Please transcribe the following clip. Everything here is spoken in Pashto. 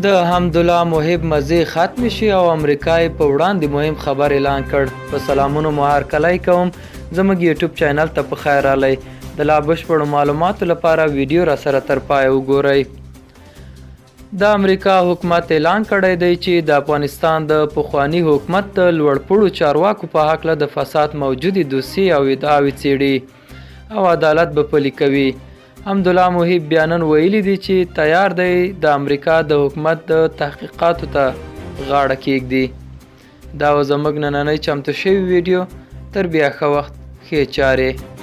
د حمدالله محب مزې ختم شي او امریکا یې په وړاندې مهم خبر اعلان کړ. په سلامونو مو هرکلی کوم. زموږ یوټیوب چینل ته په خیر راغلی. د لا بشپړو معلوماتو لپاره ویډیو را سره تر پایه وګورئ. د امریکا حکومت اعلان کړی دی چې د افغانستان د پخواني حکومت د لوړپوړو چارواکو په هکله د فساد موجودې دوسیې او ادعاوې څیړي او عدالت به پلي کوي. حمدالله محب بیا نن ویلي دي چې تیار دی د امریکا د حکومت د تحقیقاتو ته غاړه کیږدي. دا و زموږ نننۍ چمتو شوی ویډیو. تر بیا ښه وخت، ښې چارې.